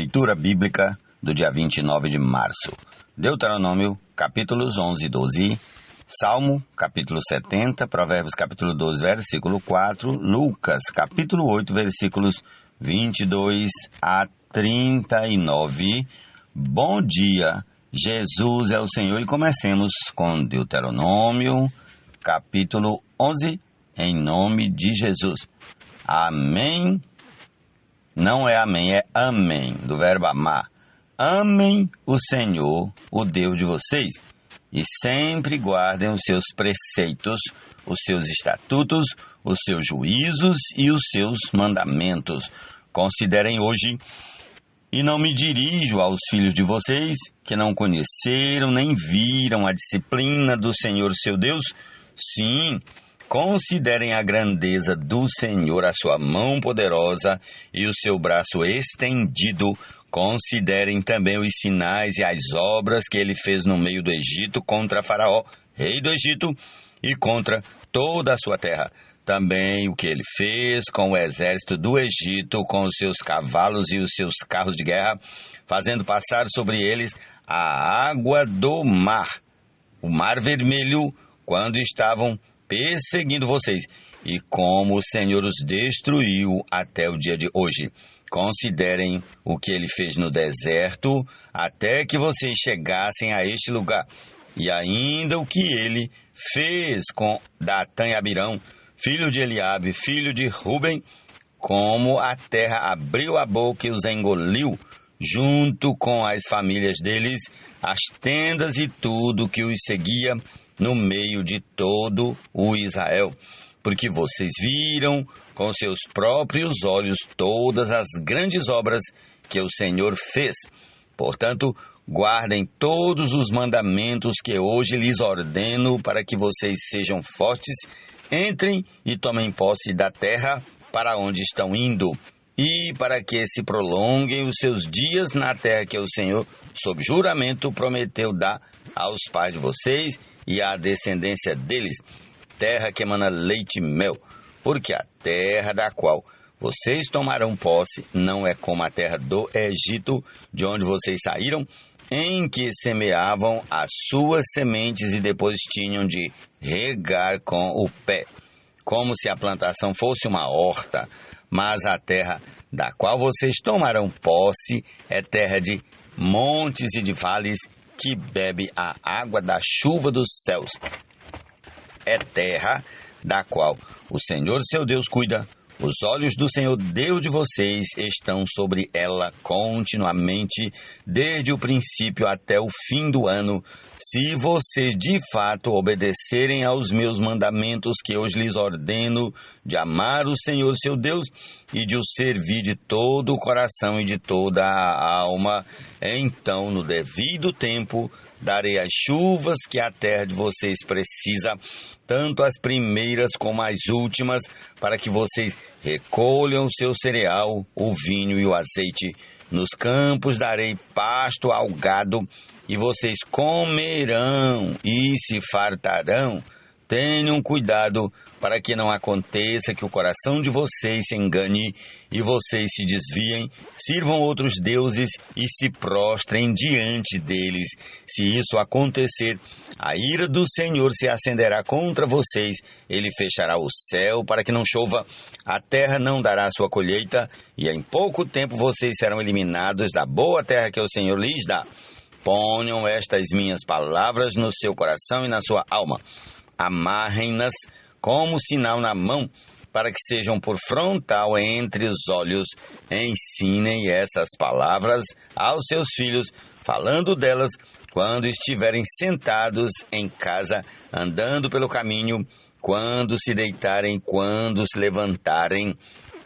Leitura bíblica do dia 29 de março. Deuteronômio, capítulos 11 e 12. Salmo, capítulo 70. Provérbios, capítulo 12, versículo 4. Lucas, capítulo 8, versículos 22 a 39. Bom dia, Jesus é o Senhor. E comecemos com Deuteronômio, capítulo 11, em nome de Jesus. Amém. Não é amém, é amém, do verbo amar. Amem o Senhor, o Deus de vocês, e sempre guardem os seus preceitos, os seus estatutos, os seus juízos e os seus mandamentos. Considerem hoje, e não me dirijo aos filhos de vocês, que não conheceram nem viram a disciplina do Senhor seu Deus. Sim, considerem a grandeza do Senhor, a sua mão poderosa e o seu braço estendido. Considerem também os sinais e as obras que ele fez no meio do Egito contra Faraó, rei do Egito, e contra toda a sua terra. Também o que ele fez com o exército do Egito, com os seus cavalos e os seus carros de guerra, fazendo passar sobre eles a água do mar, o mar vermelho, quando estavam perseguindo vocês, e como o Senhor os destruiu até o dia de hoje. Considerem o que ele fez no deserto, até que vocês chegassem a este lugar, e ainda o que ele fez com Datã e Abirão, filho de Eliabe, filho de Ruben, como a terra abriu a boca e os engoliu, junto com as famílias deles, as tendas e tudo que os seguia, no meio de todo o Israel, porque vocês viram com seus próprios olhos todas as grandes obras que o Senhor fez. Portanto, guardem todos os mandamentos que hoje lhes ordeno, para que vocês sejam fortes, entrem e tomem posse da terra para onde estão indo, e para que se prolonguem os seus dias na terra que o Senhor, sob juramento, prometeu dar aos pais de vocês e à descendência deles, terra que emana leite e mel, porque a terra da qual vocês tomarão posse não é como a terra do Egito, de onde vocês saíram, em que semeavam as suas sementes e depois tinham de regar com o pé, como se a plantação fosse uma horta. Mas a terra da qual vocês tomarão posse é terra de montes e de vales, que bebe a água da chuva dos céus. É terra da qual o Senhor seu Deus cuida. Os olhos do Senhor Deus de vocês estão sobre ela continuamente, desde o princípio até o fim do ano, se vocês de fato obedecerem aos meus mandamentos que hoje lhes ordeno, de amar o Senhor seu Deus e de o servir de todo o coração e de toda a alma. Então, no devido tempo, darei as chuvas que a terra de vocês precisa, tanto as primeiras como as últimas, para que vocês recolham o seu cereal, o vinho e o azeite. Nos campos darei pasto ao gado, e vocês comerão e se fartarão. Tenham cuidado para que não aconteça que o coração de vocês se engane e vocês se desviem, sirvam outros deuses e se prostrem diante deles. Se isso acontecer, a ira do Senhor se acenderá contra vocês. Ele fechará o céu para que não chova, a terra não dará sua colheita, e em pouco tempo vocês serão eliminados da boa terra que o Senhor lhes dá. Ponham estas minhas palavras no seu coração e na sua alma. Amarrem-nas como sinal na mão, para que sejam por frontal entre os olhos. Ensinem essas palavras aos seus filhos, falando delas quando estiverem sentados em casa, andando pelo caminho, quando se deitarem, quando se levantarem.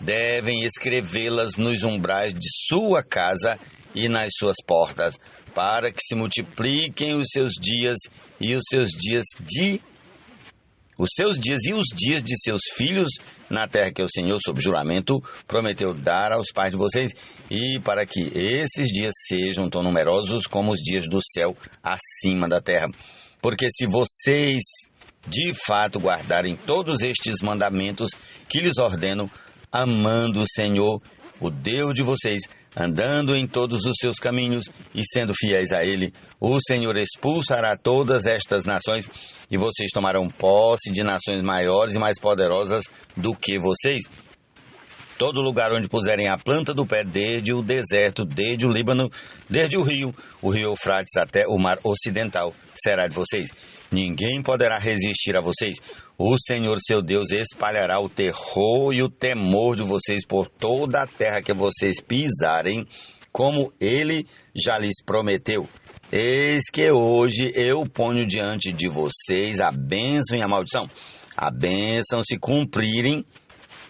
Devem escrevê-las nos umbrais de sua casa e nas suas portas, para que se multipliquem os seus dias e os dias e os dias de seus filhos na terra que o Senhor, sob juramento, prometeu dar aos pais de vocês, e para que esses dias sejam tão numerosos como os dias do céu acima da terra. Porque se vocês de fato guardarem todos estes mandamentos que lhes ordeno, amando o Senhor, o Deus de vocês, andando em todos os seus caminhos e sendo fiéis a Ele, o Senhor expulsará todas estas nações e vocês tomarão posse de nações maiores e mais poderosas do que vocês. Todo lugar onde puserem a planta do pé, desde o deserto, desde o Líbano, desde o rio Eufrates até o mar ocidental, será de vocês. Ninguém poderá resistir a vocês. O Senhor seu Deus espalhará o terror e o temor de vocês por toda a terra que vocês pisarem, como Ele já lhes prometeu. Eis que hoje eu ponho diante de vocês a bênção e a maldição. A bênção se cumprirem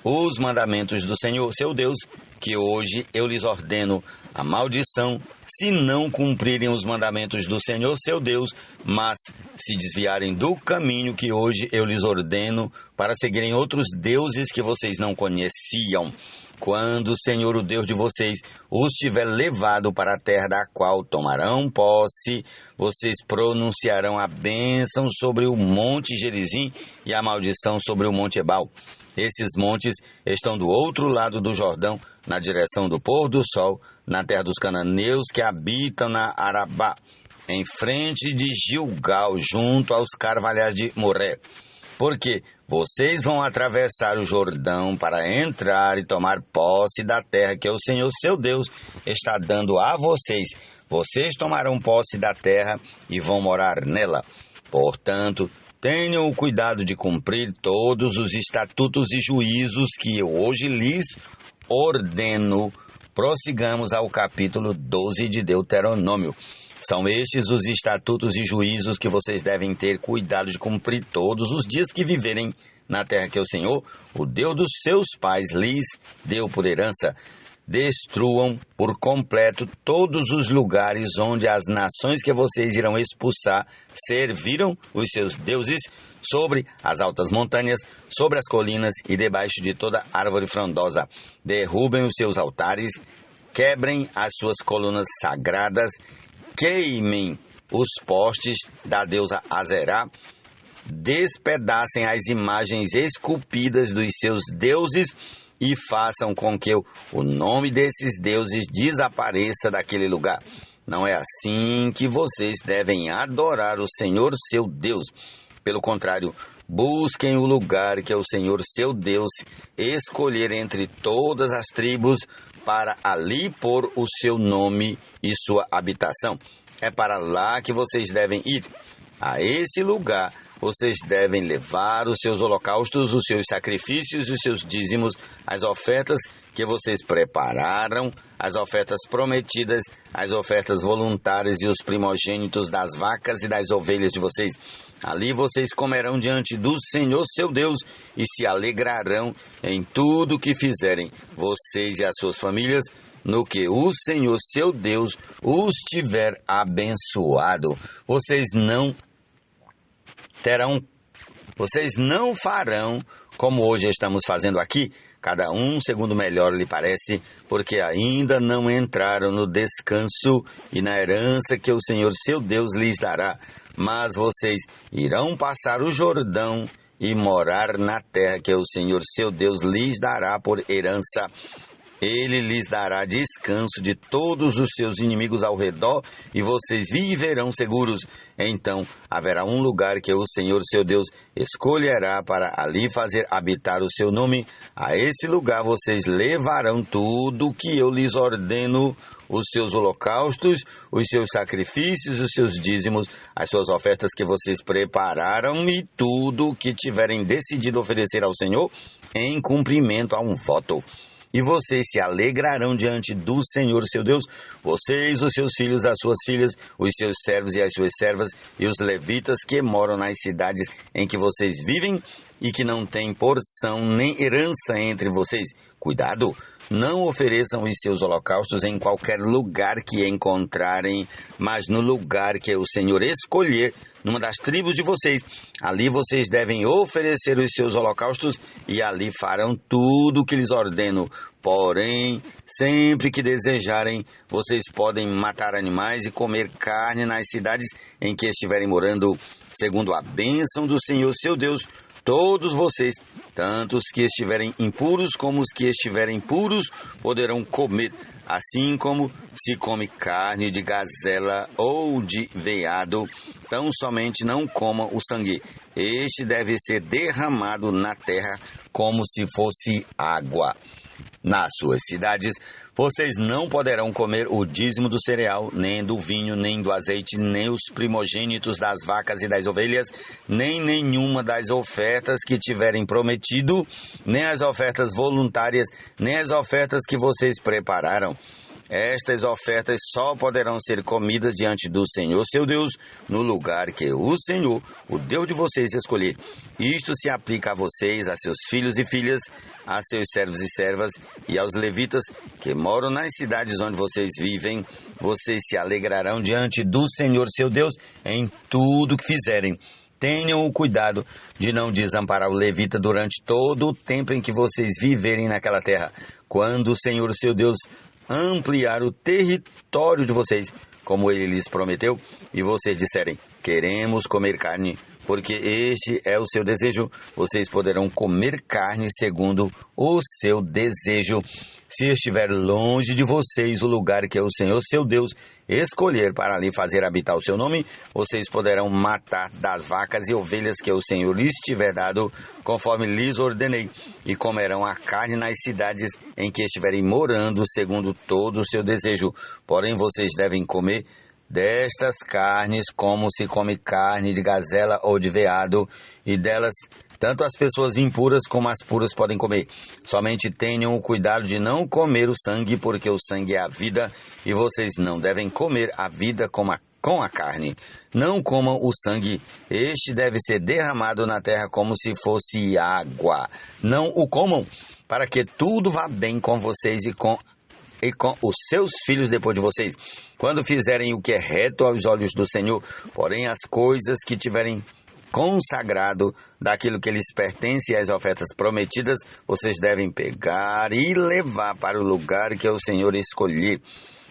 os mandamentos do Senhor, seu Deus, que hoje eu lhes ordeno. A maldição, se não cumprirem os mandamentos do Senhor, seu Deus, mas se desviarem do caminho que hoje eu lhes ordeno, para seguirem outros deuses que vocês não conheciam. Quando o Senhor, o Deus de vocês, os tiver levado para a terra da qual tomarão posse, vocês pronunciarão a bênção sobre o monte Gerizim e a maldição sobre o monte Ebal. Esses montes estão do outro lado do Jordão, na direção do pôr do sol, na terra dos cananeus que habitam na Arabá, em frente de Gilgal, junto aos carvalhais de Moré. Porque vocês vão atravessar o Jordão para entrar e tomar posse da terra que o Senhor, seu Deus, está dando a vocês. Vocês tomarão posse da terra e vão morar nela. Portanto, tenham o cuidado de cumprir todos os estatutos e juízos que eu hoje lhes ordeno. Prossigamos ao capítulo 12 de Deuteronômio. São estes os estatutos e juízos que vocês devem ter cuidado de cumprir todos os dias que viverem na terra que o Senhor, o Deus dos seus pais, lhes deu por herança. Destruam por completo todos os lugares onde as nações que vocês irão expulsar serviram os seus deuses, sobre as altas montanhas, sobre as colinas e debaixo de toda árvore frondosa. Derrubem os seus altares, quebrem as suas colunas sagradas, queimem os postes da deusa Azerá, despedacem as imagens esculpidas dos seus deuses e façam com que o nome desses deuses desapareça daquele lugar. Não é assim que vocês devem adorar o Senhor seu Deus. Pelo contrário, busquem o lugar que o Senhor seu Deus escolher entre todas as tribos para ali pôr o seu nome e sua habitação. É para lá que vocês devem ir. A esse lugar vocês devem levar os seus holocaustos, os seus sacrifícios, os seus dízimos, as ofertas que vocês prepararam, as ofertas prometidas, as ofertas voluntárias e os primogênitos das vacas e das ovelhas de vocês. Ali vocês comerão diante do Senhor seu Deus e se alegrarão em tudo o que fizerem, vocês e as suas famílias, no que o Senhor seu Deus os tiver abençoado. Vocês não farão como hoje estamos fazendo aqui, cada um segundo melhor lhe parece, porque ainda não entraram no descanso e na herança que o Senhor seu Deus lhes dará. Mas vocês irão passar o Jordão e morar na terra que o Senhor seu Deus lhes dará por herança. Ele lhes dará descanso de todos os seus inimigos ao redor e vocês viverão seguros. Então haverá um lugar que o Senhor seu Deus escolherá para ali fazer habitar o seu nome. A esse lugar vocês levarão tudo o que eu lhes ordeno, os seus holocaustos, os seus sacrifícios, os seus dízimos, as suas ofertas que vocês prepararam e tudo o que tiverem decidido oferecer ao Senhor em cumprimento a um voto. E vocês se alegrarão diante do Senhor seu Deus, vocês, os seus filhos, as suas filhas, os seus servos e as suas servas, e os levitas que moram nas cidades em que vocês vivem e que não têm porção nem herança entre vocês. Cuidado! Não ofereçam os seus holocaustos em qualquer lugar que encontrarem, mas no lugar que o Senhor escolher, numa das tribos de vocês. Ali vocês devem oferecer os seus holocaustos e ali farão tudo o que lhes ordeno. Porém, sempre que desejarem, vocês podem matar animais e comer carne nas cidades em que estiverem morando, segundo a bênção do Senhor seu Deus. Todos vocês, tanto os que estiverem impuros como os que estiverem puros, poderão comer. Assim como se come carne de gazela ou de veado, tão somente não coma o sangue. Este deve ser derramado na terra como se fosse água. Nas suas cidades, vocês não poderão comer o dízimo do cereal, nem do vinho, nem do azeite, nem os primogênitos das vacas e das ovelhas, nem nenhuma das ofertas que tiverem prometido, nem as ofertas voluntárias, nem as ofertas que vocês prepararam. Estas ofertas só poderão ser comidas diante do Senhor, seu Deus, no lugar que o Senhor, o Deus de vocês, escolher. Isto se aplica a vocês, a seus filhos e filhas, a seus servos e servas e aos levitas que moram nas cidades onde vocês vivem. Vocês se alegrarão diante do Senhor, seu Deus, em tudo que fizerem. Tenham o cuidado de não desamparar o levita durante todo o tempo em que vocês viverem naquela terra. Quando o Senhor, seu Deus, ampliar o território de vocês, como ele lhes prometeu, e vocês disserem, queremos comer carne, porque este é o seu desejo, vocês poderão comer carne segundo o seu desejo. Se estiver longe de vocês o lugar que o Senhor, seu Deus, escolher para ali fazer habitar o seu nome, vocês poderão matar das vacas e ovelhas que o Senhor lhes tiver dado, conforme lhes ordenei, e comerão a carne nas cidades em que estiverem morando, segundo todo o seu desejo. Porém, vocês devem comer destas carnes como se come carne de gazela ou de veado, e delas tanto as pessoas impuras como as puras podem comer. Somente tenham o cuidado de não comer o sangue, porque o sangue é a vida, e vocês não devem comer a vida com a carne. Não comam o sangue, este deve ser derramado na terra como se fosse água. Não o comam, para que tudo vá bem com vocês e com os seus filhos depois de vocês, quando fizerem o que é reto aos olhos do Senhor. Porém, as coisas que tiverem consagrado daquilo que lhes pertence e as ofertas prometidas, vocês devem pegar e levar para o lugar que o Senhor escolher.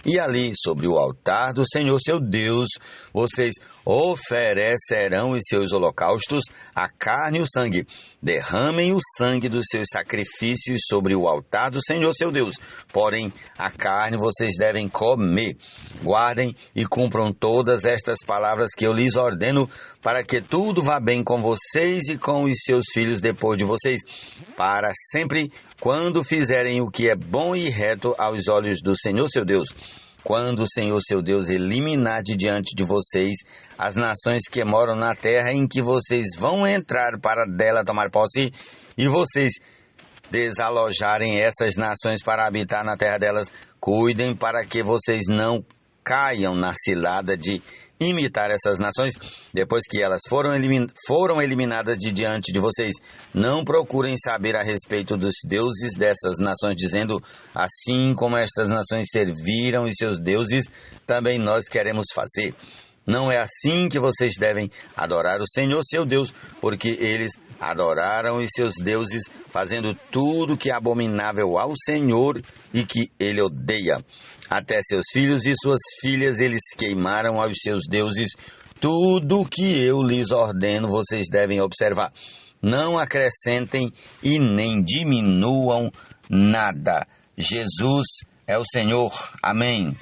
E ali, sobre o altar do Senhor, seu Deus, vocês oferecerão os seus holocaustos, a carne e o sangue. Derramem o sangue dos seus sacrifícios sobre o altar do Senhor, seu Deus. Porém, a carne vocês devem comer. Guardem e cumpram todas estas palavras que eu lhes ordeno, para que tudo vá bem com vocês e com os seus filhos depois de vocês, para sempre, quando fizerem o que é bom e reto aos olhos do Senhor, seu Deus. Quando o Senhor, seu Deus, eliminar de diante de vocês as nações que moram na terra em que vocês vão entrar para dela tomar posse, e vocês desalojarem essas nações para habitar na terra delas, cuidem para que vocês não caiam na cilada de imitar essas nações. Depois que elas foram eliminadas de diante de vocês, não procurem saber a respeito dos deuses dessas nações, dizendo, assim como estas nações serviram os seus deuses, também nós queremos fazer. Não é assim que vocês devem adorar o Senhor, seu Deus, porque eles adoraram os seus deuses, fazendo tudo que é abominável ao Senhor e que Ele odeia. Até seus filhos e suas filhas eles queimaram aos seus deuses. Tudo que eu lhes ordeno, vocês devem observar. Não acrescentem e nem diminuam nada. Jesus é o Senhor. Amém.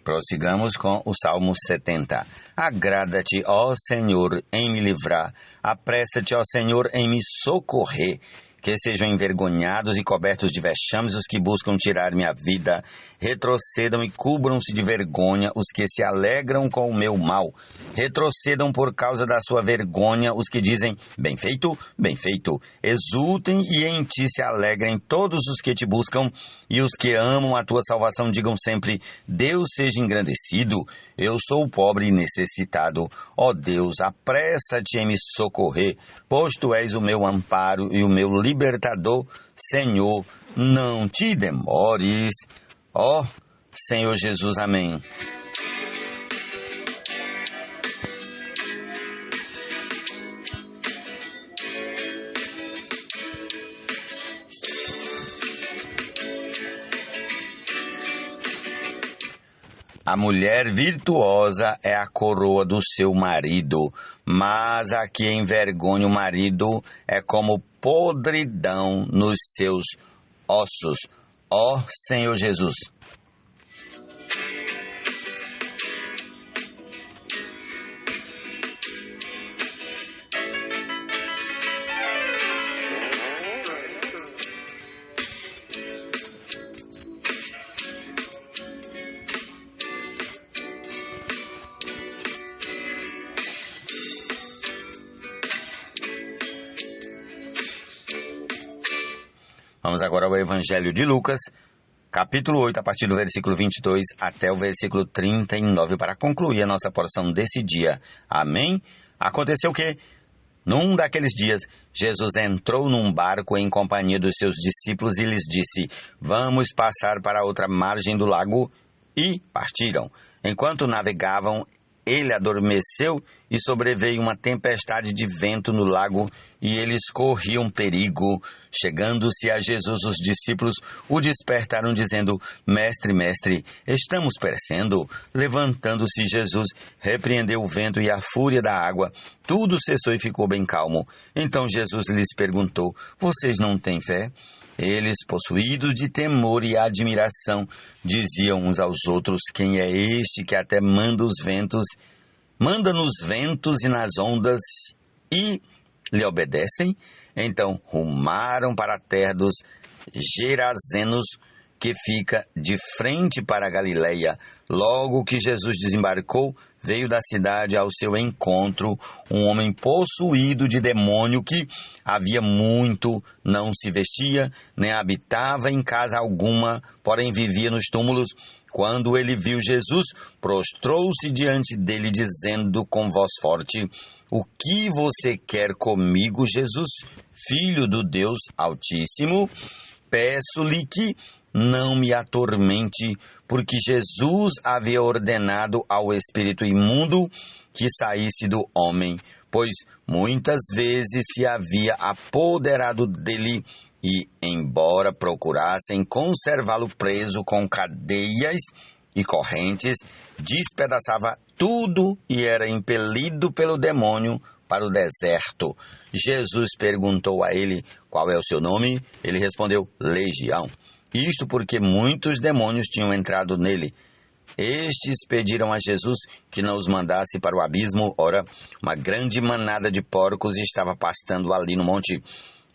Prossigamos com o Salmo 70. Agrada-te, ó Senhor, em me livrar. Apressa-te, ó Senhor, em me socorrer. Que sejam envergonhados e cobertos de vexames os que buscam tirar minha vida. Retrocedam e cubram-se de vergonha os que se alegram com o meu mal. Retrocedam por causa da sua vergonha os que dizem, bem feito, bem feito. Exultem e em ti se alegrem todos os que te buscam, e os que amam a tua salvação digam sempre, Deus seja engrandecido. Eu sou pobre e necessitado. Ó Deus, apressa-te em me socorrer, pois tu és o meu amparo e o meu libertador. Senhor, não te demores. Ó Senhor Jesus, amém. A mulher virtuosa é a coroa do seu marido, mas a que envergonha o marido é como podridão nos seus ossos. Ó Senhor Jesus. Vamos agora ao Evangelho de Lucas, capítulo 8, a partir do versículo 22 até o versículo 39, para concluir a nossa porção desse dia. Amém? Aconteceu que, num daqueles dias, Jesus entrou num barco em companhia dos seus discípulos e lhes disse: vamos passar para a outra margem do lago. E partiram. Enquanto navegavam, ele adormeceu e sobreveio uma tempestade de vento no lago e eles corriam perigo. Chegando-se a Jesus, os discípulos o despertaram dizendo: Mestre, mestre, estamos perecendo. Levantando-se Jesus, repreendeu o vento e a fúria da água. Tudo cessou e ficou bem calmo. Então Jesus lhes perguntou: vocês não têm fé? Eles, possuídos de temor e admiração, diziam uns aos outros: quem é este que até manda nos ventos e nas ondas e lhe obedecem? Então rumaram para a terra dos Gerazenos, que fica de frente para a Galileia. Logo que Jesus desembarcou, veio da cidade ao seu encontro um homem possuído de demônio que havia muito não se vestia, nem habitava em casa alguma, porém vivia nos túmulos. Quando ele viu Jesus, prostrou-se diante dele, dizendo com voz forte: o que você quer comigo, Jesus, Filho do Deus Altíssimo? Peço-lhe que não me atormente, porque Jesus havia ordenado ao espírito imundo que saísse do homem, pois muitas vezes se havia apoderado dele e, embora procurassem conservá-lo preso com cadeias e correntes, despedaçava tudo e era impelido pelo demônio para o deserto. Jesus perguntou a ele: qual é o seu nome? Ele respondeu: Legião. Isto porque muitos demônios tinham entrado nele. Estes pediram a Jesus que não os mandasse para o abismo. Ora, uma grande manada de porcos estava pastando ali no monte.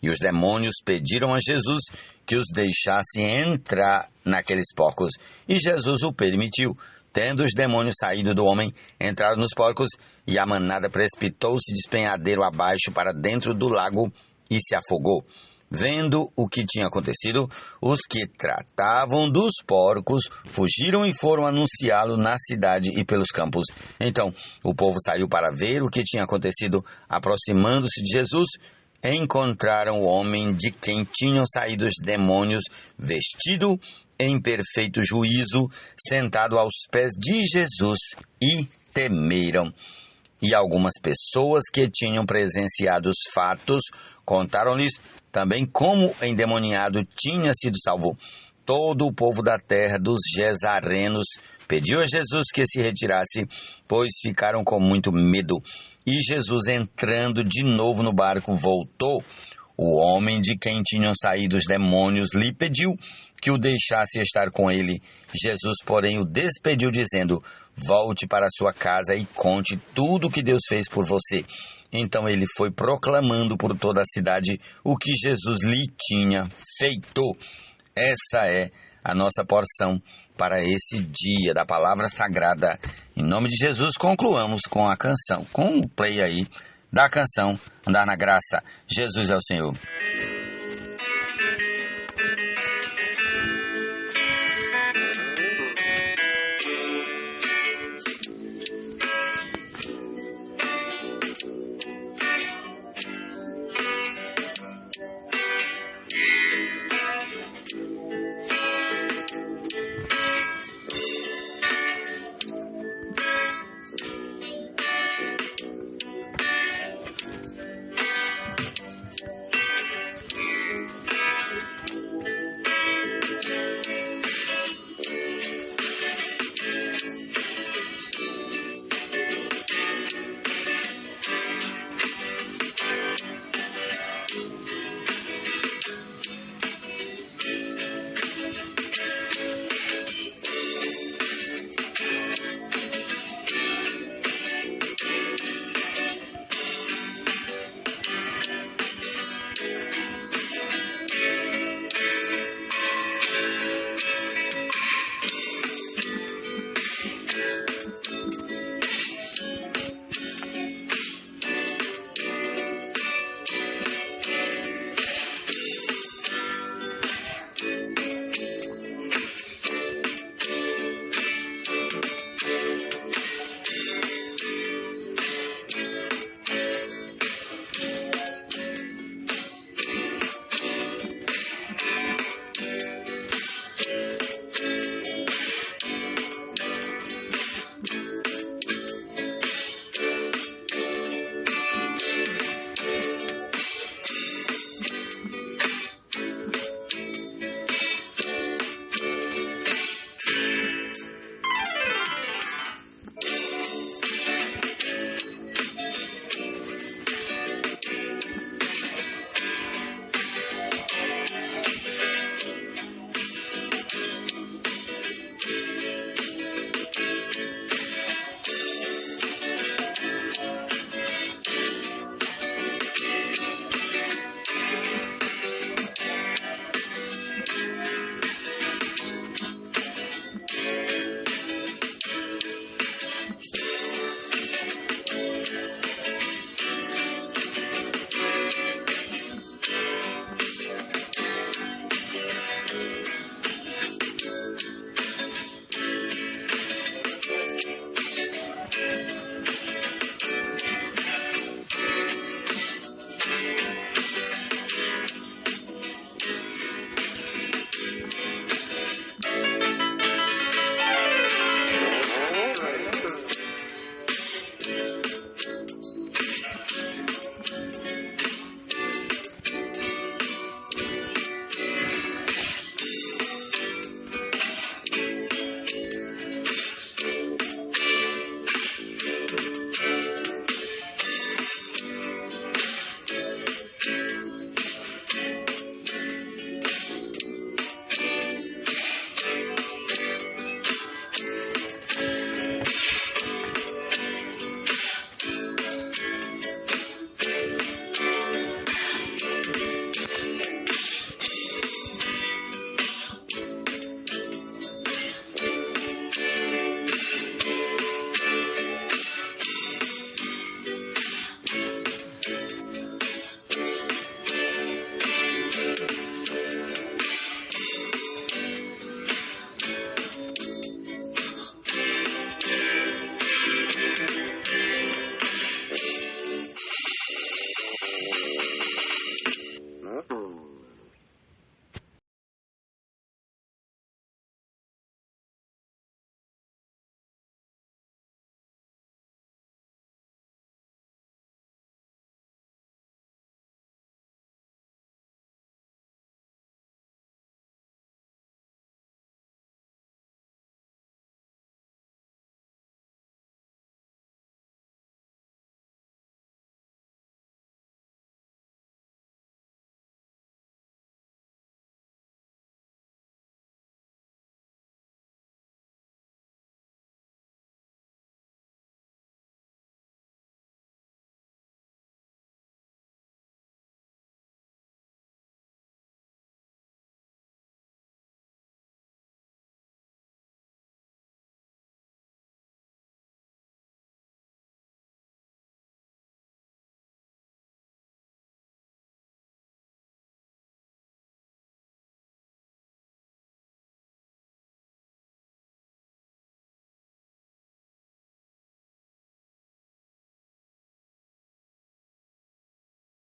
E os demônios pediram a Jesus que os deixasse entrar naqueles porcos. E Jesus o permitiu. Tendo os demônios saído do homem, entraram nos porcos, e a manada precipitou-se despenhadeiro abaixo para dentro do lago e se afogou. Vendo o que tinha acontecido, os que tratavam dos porcos fugiram e foram anunciá-lo na cidade e pelos campos. Então, o povo saiu para ver o que tinha acontecido. Aproximando-se de Jesus, encontraram o homem de quem tinham saído os demônios, vestido em perfeito juízo, sentado aos pés de Jesus, e temeram. E algumas pessoas que tinham presenciado os fatos contaram-lhes também como o endemoniado tinha sido salvo. Todo o povo da terra dos Gesarenos pediu a Jesus que se retirasse, pois ficaram com muito medo. E Jesus, entrando de novo no barco, voltou. O homem de quem tinham saído os demônios lhe pediu que o deixasse estar com ele. Jesus, porém, o despediu, dizendo: volte para sua casa e conte tudo o que Deus fez por você. Então ele foi proclamando por toda a cidade o que Jesus lhe tinha feito. Essa é a nossa porção para esse dia da palavra sagrada. Em nome de Jesus, concluamos com a canção, com o play aí da canção Andar na Graça. Jesus é o Senhor.